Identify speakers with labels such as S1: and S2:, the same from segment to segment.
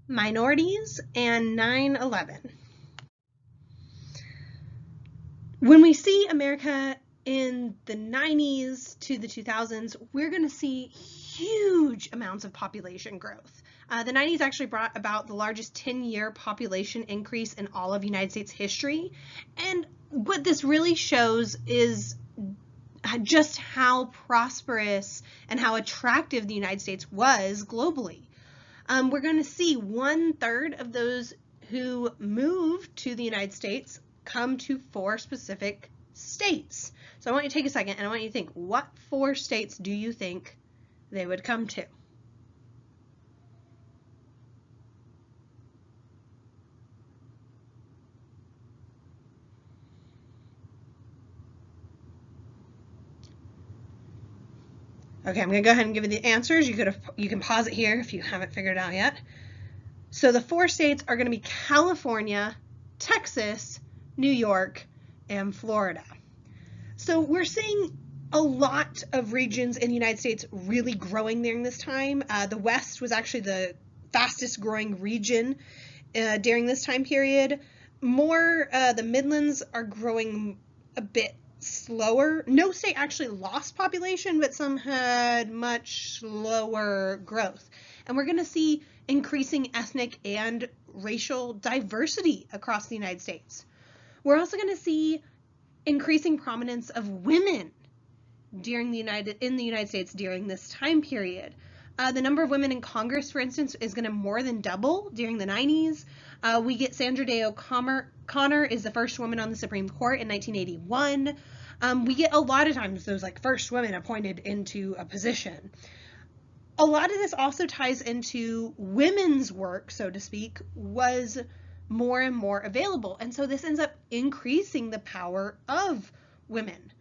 S1: Minorities, and 9/11. When we see America in the 90s to the 2000s, we're going to see huge amounts of population growth. The 90s actually brought about the largest 10-year population increase in all of United States history. And what this really shows is just how prosperous and how attractive the United States was globally. We're going to see 1/3 of those who moved to the United States come to 4 specific states. So I want you to take a second and I want you to think, what 4 states do you think they would come to? Okay, I'm going to go ahead and give you the answers. You can pause it here if you haven't figured it out yet. So the 4 states are going to be California, Texas, New York, and Florida. So we're seeing a lot of regions in the United States really growing during this time. The West was actually the fastest growing region during this time period. The Midlands are growing a bit slower. No state actually lost population, but some had much slower growth. And we're going to see increasing ethnic and racial diversity across the United States. We're also going to see increasing prominence of women in the United States during this time period. The number of women in Congress, for instance, is going to more than double during the 90s. We get Sandra Day O'Connor is the first woman on the Supreme Court in 1981. We get a lot of times those first women appointed into a position. A lot of this also ties into women's work, so to speak, was more and more available. And so this ends up increasing the power of women.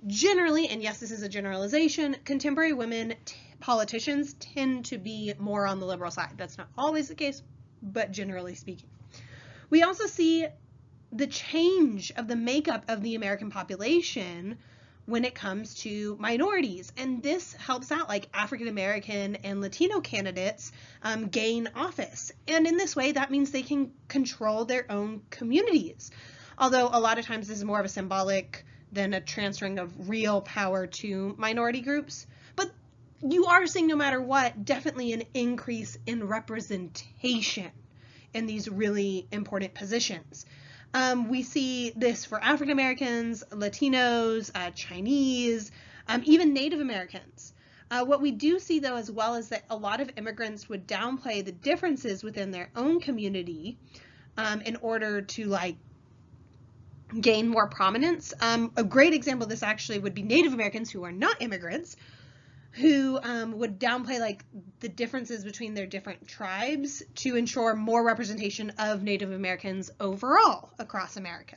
S1: Generally, and yes, this is a generalization, contemporary women politicians tend to be more on the liberal side. That's not always the case, but generally speaking. We also see the change of the makeup of the American population when it comes to minorities. And this helps out African American and Latino candidates gain office. And in this way, that means they can control their own communities. Although a lot of times this is more of a symbolic than a transferring of real power to minority groups. But you are seeing, no matter what, definitely an increase in representation in these really important positions. We see this for African Americans, Latinos, Chinese, even Native Americans. What we do see, though, as well, is that a lot of immigrants would downplay the differences within their own community in order to gain more prominence. A great example of this actually would be Native Americans who are not immigrants, who would downplay the differences between their different tribes to ensure more representation of Native Americans overall across America.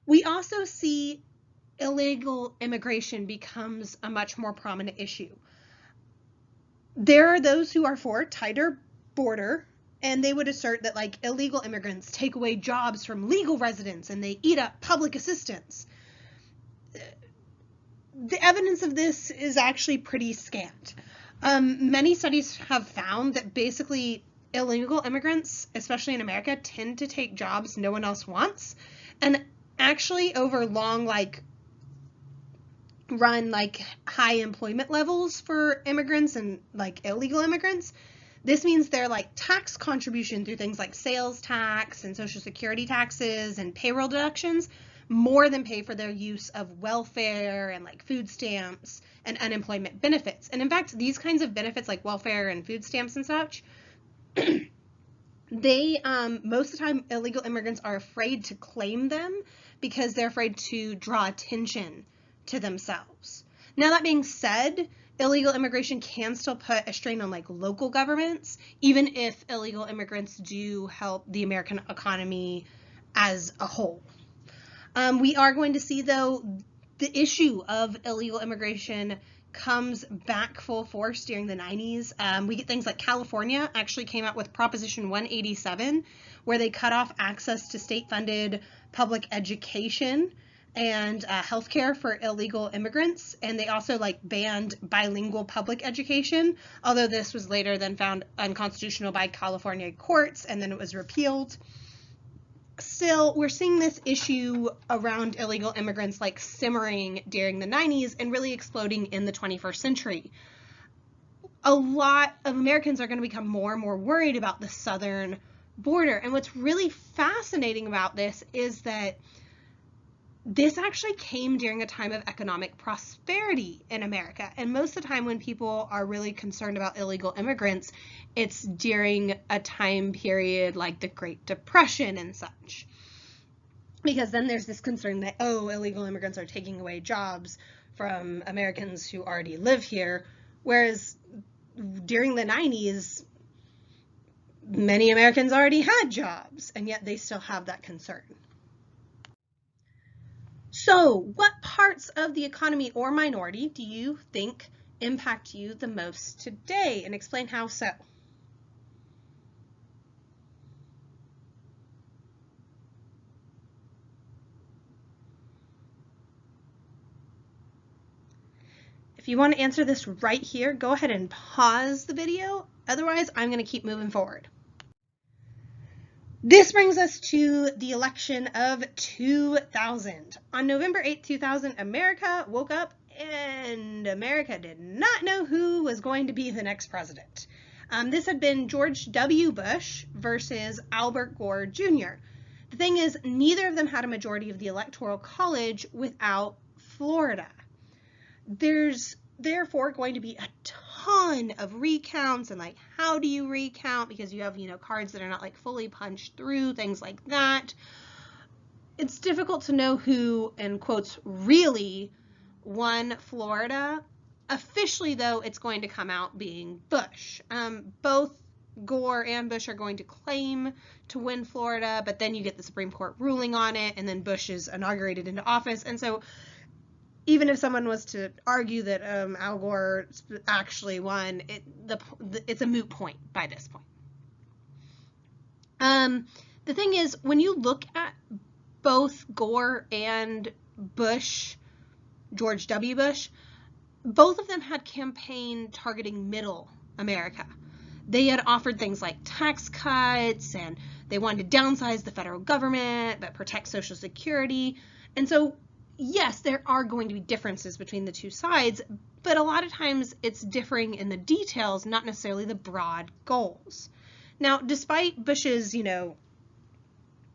S1: We also see illegal immigration becomes a much more prominent issue. There are those who are for a tighter border, and they would assert that illegal immigrants take away jobs from legal residents and they eat up public assistance. The evidence of this is actually pretty scant. Many studies have found that basically illegal immigrants, especially in America, tend to take jobs no one else wants. And actually over long run high employment levels for immigrants and illegal immigrants, this means their tax contribution through things like sales tax and social security taxes and payroll deductions more than pay for their use of welfare and food stamps and unemployment benefits. And in fact, these kinds of benefits like welfare and food stamps and such, they most of the time illegal immigrants are afraid to claim them because they're afraid to draw attention to themselves. Now, that being said, illegal immigration can still put a strain on local governments, even if illegal immigrants do help the American economy as a whole. We are going to see, though, the issue of illegal immigration comes back full force during the 90s. We get things like California actually came out with Proposition 187, where they cut off access to state-funded public education and healthcare for illegal immigrants, and they also like banned bilingual public education, although this was later then found unconstitutional by California courts, and then it was repealed. Still, we're seeing this issue around illegal immigrants like simmering during the 90s and really exploding in the 21st century. A lot of Americans are going to become more and more worried about the southern border, and what's really fascinating about this is that this actually came during a time of economic prosperity in America. And most of the time when people are really concerned about illegal immigrants, it's during a time period like the Great Depression and such. Because then there's this concern that, oh, illegal immigrants are taking away jobs from Americans who already live here. Whereas during the 90s, many Americans already had jobs, and yet they still have that concern. So, what parts of the economy or minority do you think impact you the most today? And explain how so. If you want to answer this right here, go ahead and pause the video. Otherwise, I'm going to keep moving forward. This brings us to the election of 2000. On November 8, 2000, America woke up and America did not know who was going to be the next president. This had been George W. Bush versus Albert Gore Jr. The thing is, neither of them had a majority of the Electoral College without Florida. There's therefore going to be a ton of recounts and like, how do you recount? Because you have, cards that are not like fully punched through, things like that. It's difficult to know who, in quotes, really won Florida. Officially, though, it's going to come out being Bush. Both Gore and Bush are going to claim to win Florida, but then you get the Supreme Court ruling on it, and then Bush is inaugurated into office. And so even if someone was to argue that Al Gore actually won, it's a moot point by this point. The thing is, when you look at both Gore and Bush, George W. Bush, both of them had campaign targeting middle America. They had offered things like tax cuts, and they wanted to downsize the federal government but protect Social Security. And so yes, there are going to be differences between the two sides, but a lot of times it's differing in the details, not necessarily the broad goals. Now, despite Bush's,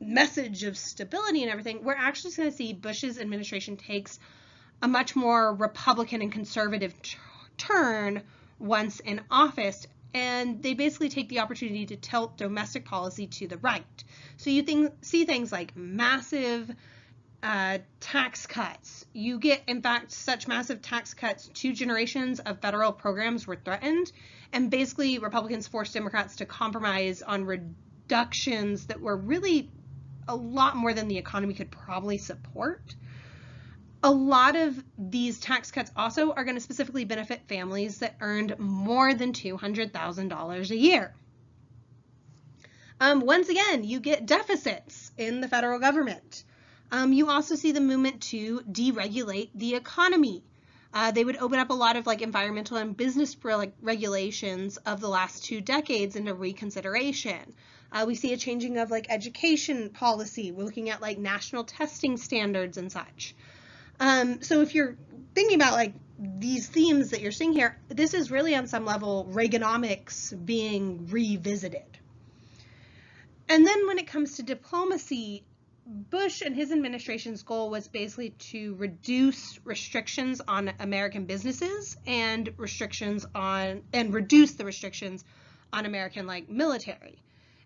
S1: message of stability and everything, we're actually going to see Bush's administration takes a much more Republican and conservative turn once in office, and they basically take the opportunity to tilt domestic policy to the right. So you see things like massive tax cuts. You get, in fact, such massive tax cuts, 2 generations of federal programs were threatened, and basically Republicans forced Democrats to compromise on reductions that were really a lot more than the economy could probably support. A lot of these tax cuts also are going to specifically benefit families that earned more than $200,000 a year. Once again, you get deficits in the federal government. You also see the movement to deregulate the economy. They would open up a lot of like environmental and business regulations of the last 2 decades into reconsideration. We see a changing of like education policy. We're looking at like national testing standards and such. So if you're thinking about like these themes that you're seeing here, this is really on some level Reaganomics being revisited. And then when it comes to diplomacy, Bush and his administration's goal was basically to reduce restrictions on American businesses and reduce the restrictions on American military.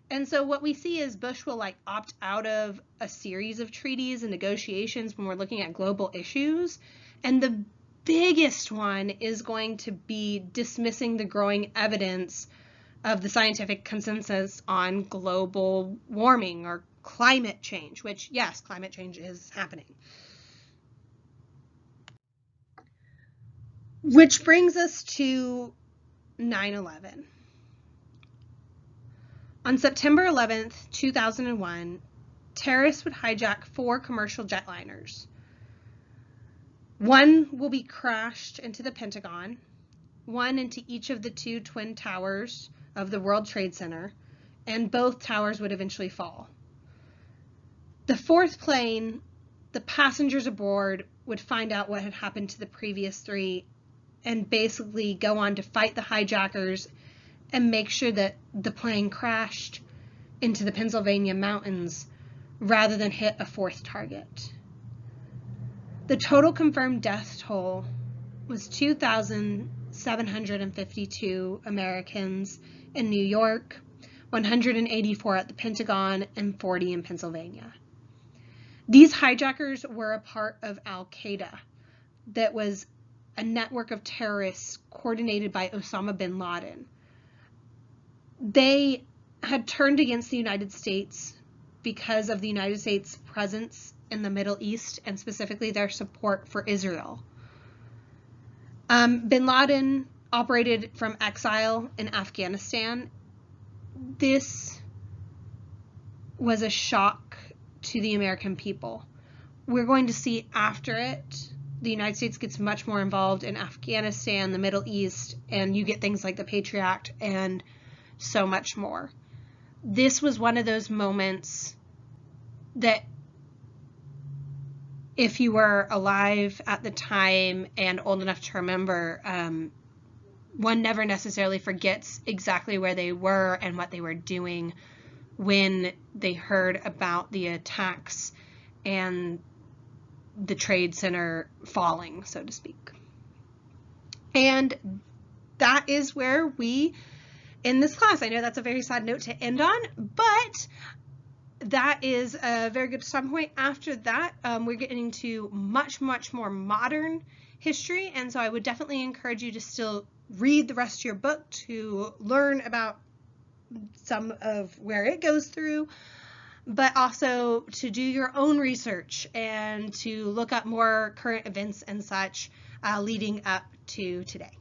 S1: And so what we see is Bush will opt out of a series of treaties and negotiations when we're looking at global issues. And the biggest one is going to be dismissing the growing evidence of the scientific consensus on global warming or climate change, which, yes, climate change is happening. Which brings us to 9/11. On September 11th, 2001, terrorists would hijack 4 commercial jetliners. One will be crashed into the Pentagon, one into each of the two twin towers of the World Trade Center, and both towers would eventually fall. The fourth plane, the passengers aboard would find out what had happened to the previous three and basically go on to fight the hijackers and make sure that the plane crashed into the Pennsylvania mountains rather than hit a fourth target. The total confirmed death toll was 2,752 Americans in New York, 184 at the Pentagon, and 40 in Pennsylvania. These hijackers were a part of Al-Qaeda, that was a network of terrorists coordinated by Osama bin Laden. They had turned against the United States because of the United States' presence in the Middle East, and specifically their support for Israel. Bin Laden operated from exile in Afghanistan. This was a shock to the American people. We're going to see after it, the United States gets much more involved in Afghanistan, the Middle East, and you get things like the Patriot Act and so much more. This was one of those moments that, if you were alive at the time and old enough to remember, one never necessarily forgets exactly where they were and what they were doing when they heard about the attacks and the Trade Center falling, so to speak. And that is where we end this class. I know that's a very sad note to end on, but that is a very good starting point. After that, we're getting to much more modern history, and so I would definitely encourage you to still read the rest of your book to learn about some of where it goes through, but also to do your own research and to look up more current events and such leading up to today.